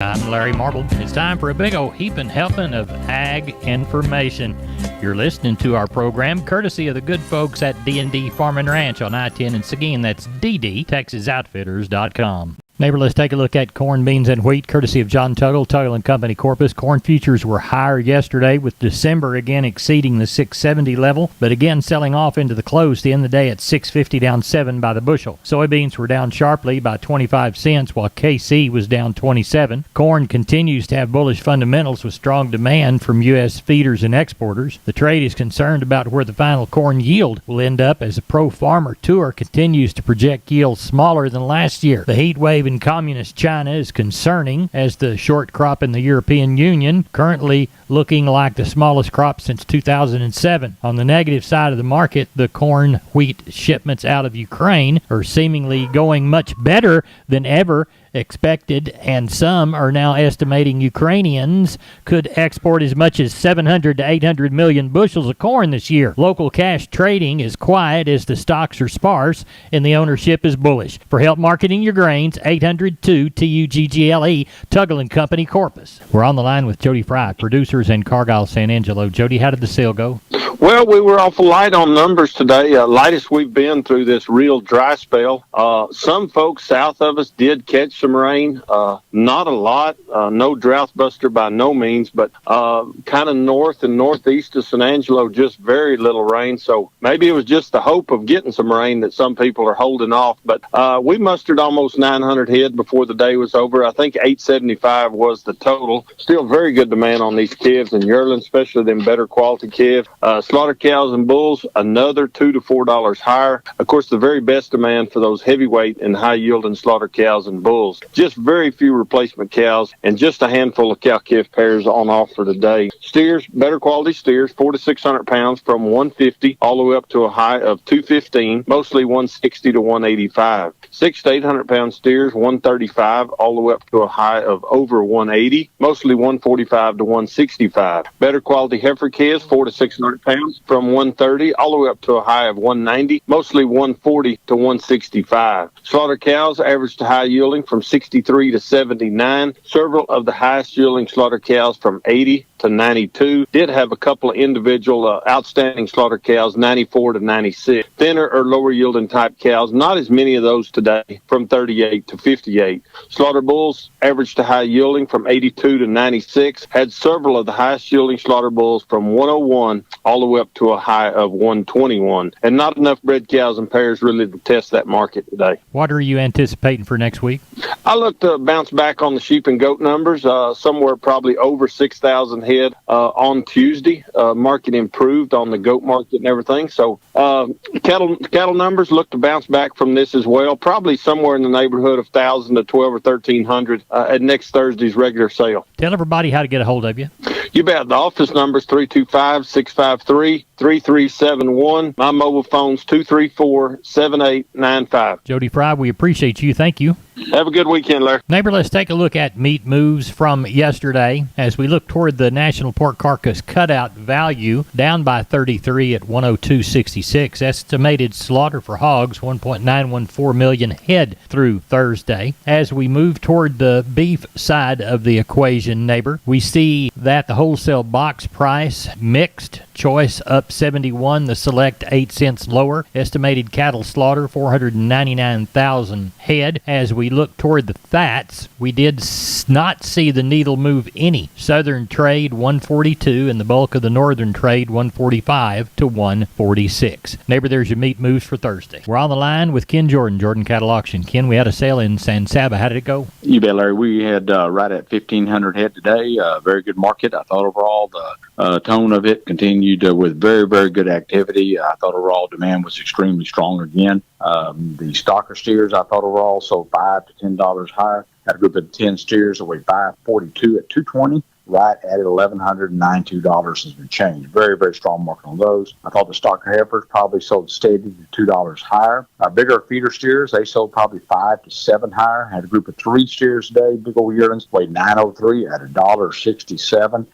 I'm Larry Marble. It's time for a big old heaping helping of ag information. You're listening to our program courtesy of the good folks at D&D Farm and Ranch on I-10 in Seguin. That's ddtexasoutfitters.com. Neighbor, let's take a look at corn, beans, and wheat, courtesy of John Tuggle, Tuggle & Company, Corpus. Corn futures were higher yesterday, with December again exceeding the 670 level, but again selling off into the close to end the day at 650, down 7 by the bushel. Soybeans were down sharply by 25 cents, while KC was down 27. Corn continues to have bullish fundamentals with strong demand from U.S. feeders and exporters. The trade is concerned about where the final corn yield will end up, as the pro-farmer tour continues to project yields smaller than last year. The heat wave in communist China is concerning, as the short crop in the European Union currently looking like the smallest crop since 2007. On the negative side of the market, the corn wheat shipments out of Ukraine are seemingly going much better than ever expected, and some are now estimating Ukrainians could export as much as 700 to 800 million bushels of corn this year. Local cash trading is quiet as the stocks are sparse and the ownership is bullish. For help marketing your grains, 800-2-TUGGLE, Tuggle & Company, Corpus. We're on the line with Jody Fry, producers in Cargyle, San Angelo. Jody, how did the sale go? Well, we were awful light on numbers today, lightest we've been through this real dry spell. Some folks south of us did catch some rain, not a lot, no drought buster by no means, but kind of north and northeast of San Angelo, just very little rain. So maybe it was just the hope of getting some rain that some people are holding off. But we mustered almost 900 head before the day was over. I think 875 was the total. Still very good demand on these calves and yearlings, especially them better quality calves. Slaughter cows and bulls, another $2 to $4 higher. Of course, the very best demand for those heavyweight and high-yielding slaughter cows and bulls. Just very few replacement cows and just a handful of cow-calf pairs on offer today. Steers, better quality steers, 400 to 600 pounds from 150 all the way up to a high of 215, mostly 160 to 185. 600 to 800 pound steers, 135 all the way up to a high of over 180, mostly 145 to 165. Better quality heifer calves, 400 to 600 pounds from 130 all the way up to a high of 190, mostly 140 to 165. Slaughter cows, average to high yielding from 63 to 79. Several of the highest yielding slaughter cows from 80 to 92. Did have a couple of individual outstanding slaughter cows, 94 to 96. Thinner or lower yielding type cows, not as many of those today, from 38 to 58. Slaughter bulls, average to high yielding from 82 to 96. Had several of the highest yielding slaughter bulls from 101 all the way up to a high of 121. And not enough bred cows and pairs really to test that market today. What are you anticipating for next week? I look to bounce back on the sheep and goat numbers, somewhere probably over 6,000 head on Tuesday. Market improved on the goat market and everything. So cattle numbers look to bounce back from this as well, probably somewhere in the neighborhood of 1,000 to 1,200 or 1,300 at next Thursday's regular sale. Tell everybody how to get a hold of you. You bet. The office number is 325-653-3371. My mobile phone's 234-7895. Jody Fry, we appreciate you. Thank you. Have a good weekend, Larry. Neighbor, let's take a look at meat moves from yesterday as we look toward the National Pork Carcass Cutout value, down by 33 at 102.66. Estimated slaughter for hogs, 1.914 million head through Thursday. As we move toward the beef side of the equation, neighbor, we see that the wholesale box price mixed, choice up 71, the select 8 cents lower. Estimated cattle slaughter 499,000 head. As we look toward the fats, we did not see the needle move any. Southern trade 142 and the bulk of the northern trade 145 to 146. Neighbor, there's your meat moves for Thursday. We're on the line with Ken Jordan, Jordan Cattle Auction. Ken, we had a sale in San Saba. How did it go? You bet, Larry. We had right at 1,500 head today. Very good market. I thought overall the tone of it continued with very, very good activity. I thought overall demand was extremely strong again. The stocker steers, I thought overall sold $5 to $10 higher. Had a group of 10 steers that weighed 542 at 220. right at $1,192 and some change. Very, very strong market on those. I thought the stocker heifers probably sold steady to $2 higher. Our bigger feeder steers, they sold probably 5 to 7 higher. Had a group of 3 steers today, big old yearlings, weighed 903 at $1.67.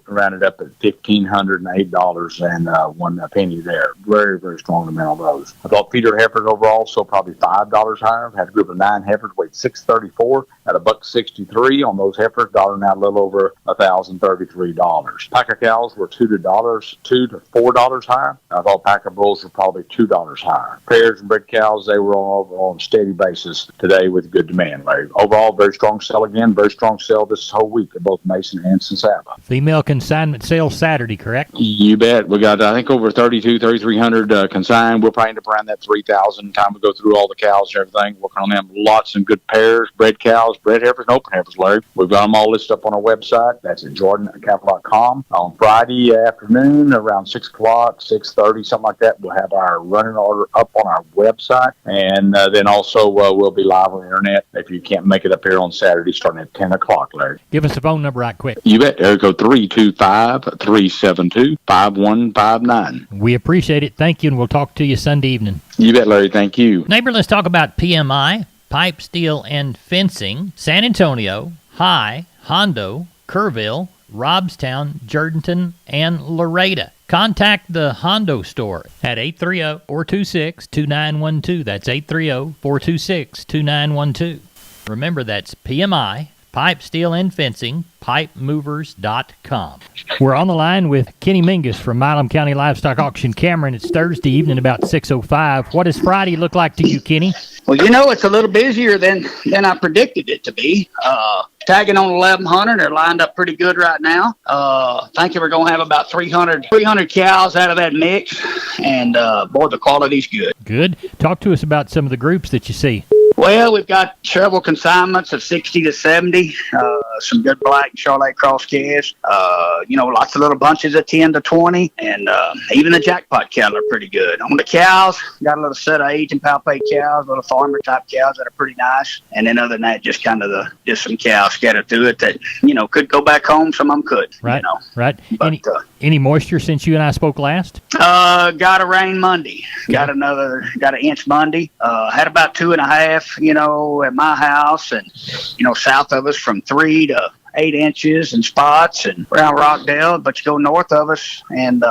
Rounded up at $1,508 and 1 penny there. Very, very strong demand on those. I thought feeder heifers overall sold probably $5 higher. Had a group of 9 heifers, weighed 634 at $1.63 on those heifers, dollaring out a little over $1,033. Packer cows were $2 to $4 higher. I thought packer bulls were probably $2 higher. Pairs and bred cows, they were on a steady basis today with good demand, Larry. Overall, very strong sell again. Very strong sell this whole week at both Mason and Sensaba. Female consignment sale Saturday, correct? You bet. We got, I think, over 3,300 consigned. We'll probably end up around that 3,000 time we go through all the cows and everything, working on them. Lots of good pairs, bred cows, bred heifers, and open heifers, Larry. We've got them all listed up on our website. That's at jordancapital.com. On Friday afternoon around 6 o'clock, 6:30, something like that, we'll have our running order up on our website. And then also we'll be live on the internet if you can't make it up here on Saturday starting at 10 o'clock, Larry. Give us the phone number right quick. You bet. Area code 325-372-5159. We appreciate it. Thank you, and we'll talk to you Sunday evening. You bet, Larry. Thank you. Neighbor, let's talk about PMI, Pipe, Steel, and Fencing, San Antonio, High, Hondo, Kerrville, Robstown, Jourdanton, and Laredo. Contact the Hondo store at 830-426-2912. That's 830-426-2912. Remember, that's PMI, Pipe, Steel, and Fencing, pipemovers.com. We're on the line with Kenny Mingus from Milam County Livestock Auction, Cameron. It's Thursday evening about 6:05. What does Friday look like to you, Kenny? Well, it's a little busier than I predicted it to be. Tagging on 1,100. They're lined up pretty good right now. Thinking we're going to have about 300 cows out of that mix. And, boy, the quality's good. Good. Talk to us about some of the groups that you see. Well, we've got several consignments of 60 to 70, some good black Charolais cross calves, lots of little bunches of 10 to 20, and even the jackpot cattle are pretty good. On the cows, got a little set of age and palpate cows, little farmer type cows that are pretty nice, and then other than that, just kind of just some cows scattered through it that, could go back home, some of them could. Right, right. But, any moisture since you and I spoke last? Got a rain Monday. Okay. Got an inch Monday. Had about 2.5, at my house, and, south of us from 3 to 8 inches in spots and around Rockdale, but you go north of us and,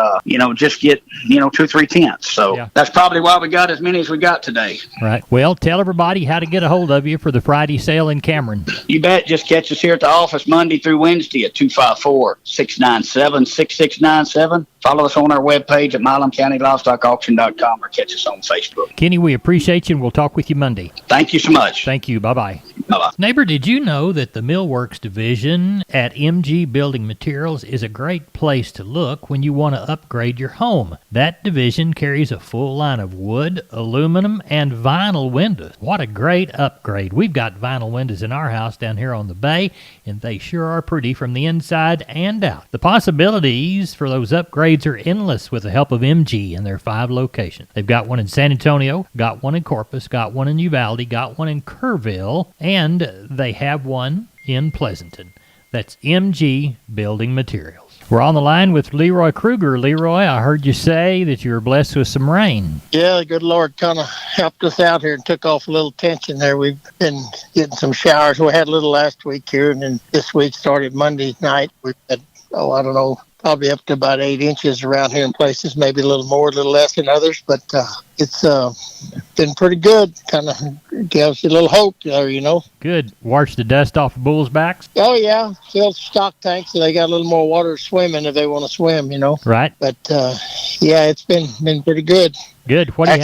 just get, 2-3 tenths. So yeah. That's probably why we got as many as we got today. Right. Well, tell everybody how to get a hold of you for the Friday sale in Cameron. You bet. Just catch us here at the office Monday through Wednesday at 254-697-6697. Follow us on our webpage at MilamCountyLivestockAuction.com or catch us on Facebook. Kenny, we appreciate you, and we'll talk with you Monday. Thank you so much. Thank you. Bye-bye. Bye-bye. Neighbor, did you know that the Millworks division at MG Building Materials is a great place to look when you want to upgrade your home? That division carries a full line of wood, aluminum, and vinyl windows. What a great upgrade. We've got vinyl windows in our house down here on the bay, and they sure are pretty from the inside and out. The possibilities for those upgrades are endless with the help of MG and their 5 locations. They've got one in San Antonio, got one in Corpus, got one in Uvalde, got one in Kerrville, and they have one in Pleasanton. That's MG Building Materials. We're on the line with Leroy Kruger. Leroy, I heard you say that you were blessed with some rain. Yeah, the good Lord kind of helped us out here and took off a little tension there. We've been getting some showers. We had a little last week here, and then this week started Monday night. We've had, probably up to about 8 inches around here in places, maybe a little more, a little less in others, but it's been pretty good. Kind of gives you a little hope there, Good. Wash the dust off the bulls' backs? Oh, yeah. Filled stock tanks, so they got a little more water swimming if they want to swim, Right. But, yeah, it's been pretty good. Good. What do you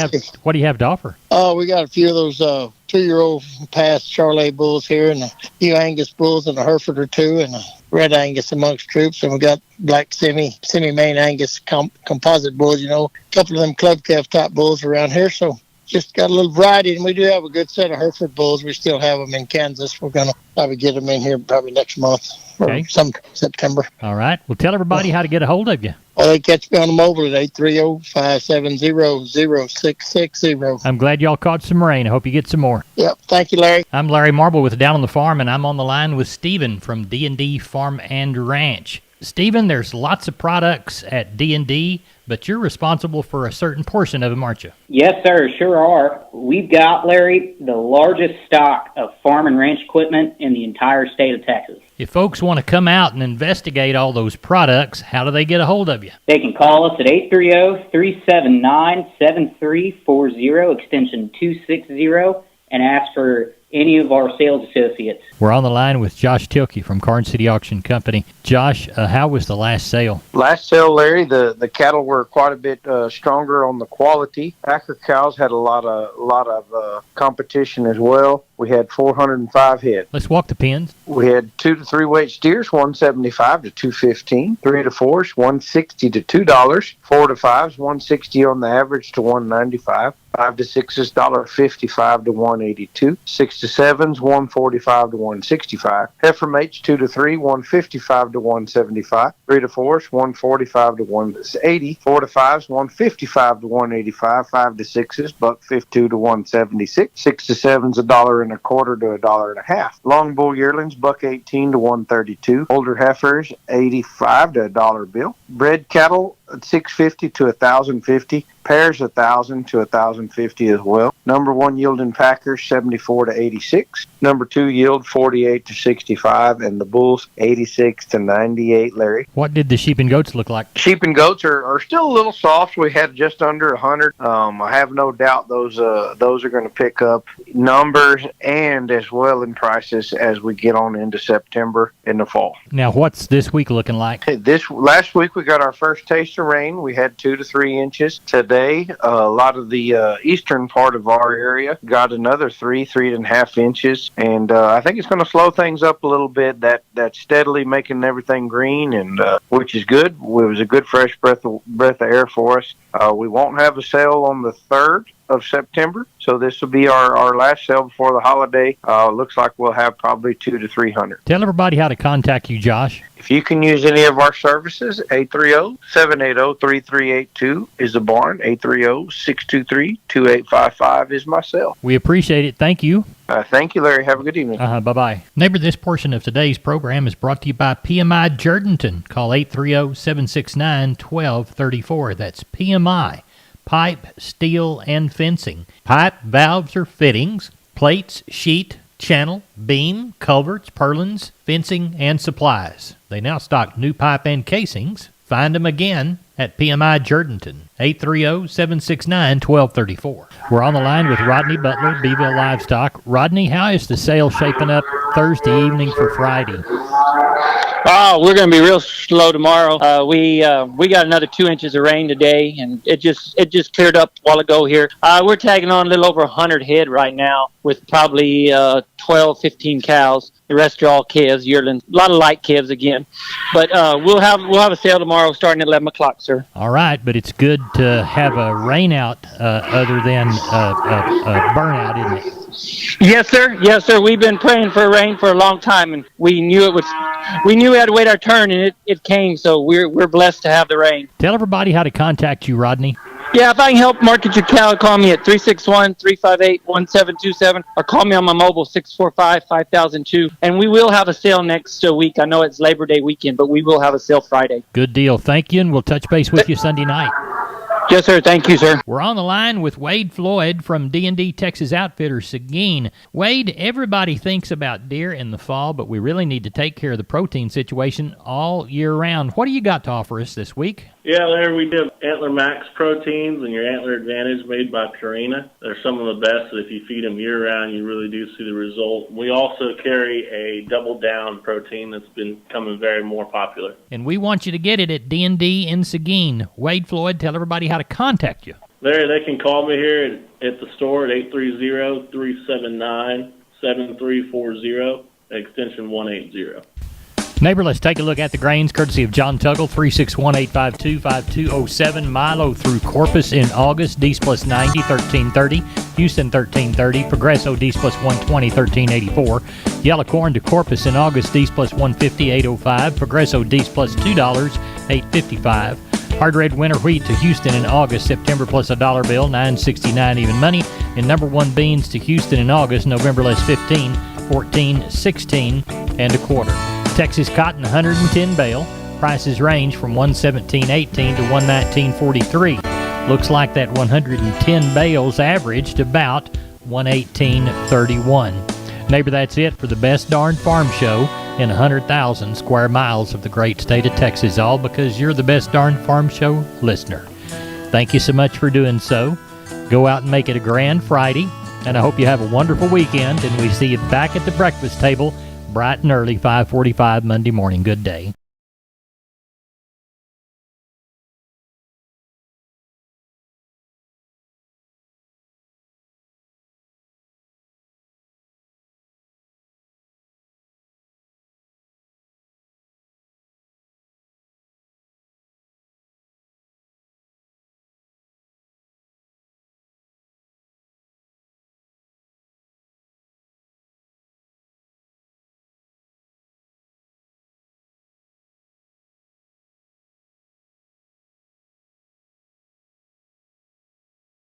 have to offer? Oh, we got a few of those 2-year-old past Charolais bulls here, and a few Angus bulls, and a Hereford or two, and a red Angus amongst troops, and we got black semi-main Angus composite bulls, a couple of them club calf type bulls around here. So just got a little variety, and we do have a good set of Hereford bulls. We still have them in Kansas. We're going to probably get them in here probably next month or some September. All right. Well, tell everybody how to get a hold of you. Well, they catch me on the mobile at 830-570-0660. I'm glad y'all caught some rain. I hope you get some more. Yep. Thank you, Larry. I'm Larry Marble with Down on the Farm, and I'm on the line with Stephen from D&D Farm and Ranch. Stephen, there's lots of products at D&D, but you're responsible for a certain portion of them, aren't you? Yes, sir, sure are. We've got, Larry, the largest stock of farm and ranch equipment in the entire state of Texas. If folks want to come out and investigate all those products, how do they get a hold of you? They can call us at 830-379-7340, extension 260, and ask for any of our sales associates. We're on the line with Josh Tilke from Karnes City Auction Company. Josh, how was the last sale? Last sale, Larry, the cattle were quite a bit stronger on the quality. Packer cows had a lot of competition as well. We had 405 head. Let's walk the pens. We had 2 to 3 weight steers, 175 to 215. 3 to 4s, 160 to $2. 4 to 5s, 160 on the average to 195. 5 to 6s, $1.55 to 182. 6 to 7s, 145 to 165. Heifer mates, 2 to 3, 155 to 175. 3 to 4s, 145 to 180. 4 to 5s, 155 to 185. 5 to 6s, $1.52 to 176. 6 to 7s, $1.25 to $1.50. Long bull yearlings, $1.18 to 132. Older heifers, 85 to $1 bill. Bred cattle, 650 to 1,050. Pairs, 1,000 to 1,050 as well. Number 1 yielding packers, 74 to 86. Number 2 yield, 48 to 65, and the bulls, 86 to 98. Larry, what did the sheep and goats look like? Sheep and goats are still a little soft. We had just under 100. I have no doubt those are going to pick up numbers and as well in prices as we get on into September in the fall. Now, what's this week looking like? Last week we got our first taste of rain. We had 2 to 3 inches. Today, a lot of the eastern part of our area got another 3.5 inches, and I think it's going to slow things up a little bit. That's steadily making everything green, and which is good. It was a good fresh breath of air for us. We won't have a sale on the 3rd of September, so this will be our last sale before the holiday. Looks like we'll have probably 200 to 300. Tell everybody how to contact you, Josh. If you can use any of our services, 830-780-3382 is the barn. 830-623-2855 is my cell. We appreciate it. Thank you. Thank you, Larry. Have a good evening. Bye-bye. Neighbor, this portion of today's program is brought to you by PMI Jordanton. Call 830-769-1234. That's PMI. Pipe, steel, and fencing. Pipe, valves, or fittings. Plates, sheet, channel, beam, culverts, purlins, fencing, and supplies. They now stock new pipe and casings. Find them again at PMI Jordanton, 830-769-1234. We're on the line with Rodney Butler, Beeville Livestock. Rodney, how is the sale shaping up Thursday evening for Friday? Oh, we're going to be real slow tomorrow. We got another 2 inches of rain today, and it just cleared up a while ago here. We're tagging on a little over 100 head right now with probably 12, 15 cows. The rest are all calves, yearlings, a lot of light calves again. But we'll have a sale tomorrow starting at 11 o'clock, sir. All right, but it's good to have a rain out other than a burnout, isn't it? Yes, sir. Yes, sir. We've been praying for rain for a long time, and we knew we had to wait our turn, and it came. So we're blessed to have the rain. Tell everybody how to contact you, Rodney. Yeah, if I can help market your cow, call me at 361-358-1727, or call me on my mobile 645-5002. And we will have a sale next week. I know it's Labor Day weekend, but we will have a sale Friday. Good deal. Thank you, and we'll touch base with you Sunday night. Yes, sir. Thank you, sir. We're on the line with Wade Floyd from D&D Texas Outfitters, Seguin. Wade, everybody thinks about deer in the fall, but we really need to take care of the protein situation all year round. What do you got to offer us this week? Yeah, Larry, we did Antler Max proteins and your Antler Advantage made by Purina. They're some of the best that if you feed them year-round, you really do see the result. We also carry a Double Down protein that's been becoming very more popular. And we want you to get it at D&D in Seguin. Wade Floyd, tell everybody how to contact you. Larry, they can call me here at the store at 830-379-7340, extension 180. Neighbor, let's take a look at the grains courtesy of John Tuggle, 361-852-5207. Milo through Corpus in August, D's plus 90, 1330. Houston, 1330. Progresso, D's plus 120, 1384. Yellow corn to Corpus in August, D's plus 150, 805. Progresso, D's plus $2, 855. Hard red winter wheat to Houston in August, September plus $1 bill, 969 even money. And number one beans to Houston in August, November less 15, 14, 16 and a quarter. Texas cotton 110 bale. Prices range from 117.18 to 119.43. Looks like that 110 bales averaged about 118.31. Neighbor, that's it for the best darn farm show in 100,000 square miles of the great state of Texas, all because you're the best darn farm show listener. Thank you so much for doing so. Go out and make it a grand Friday, and I hope you have a wonderful weekend, and we see you back at the breakfast table bright and early, 5:45 Monday morning. Good day.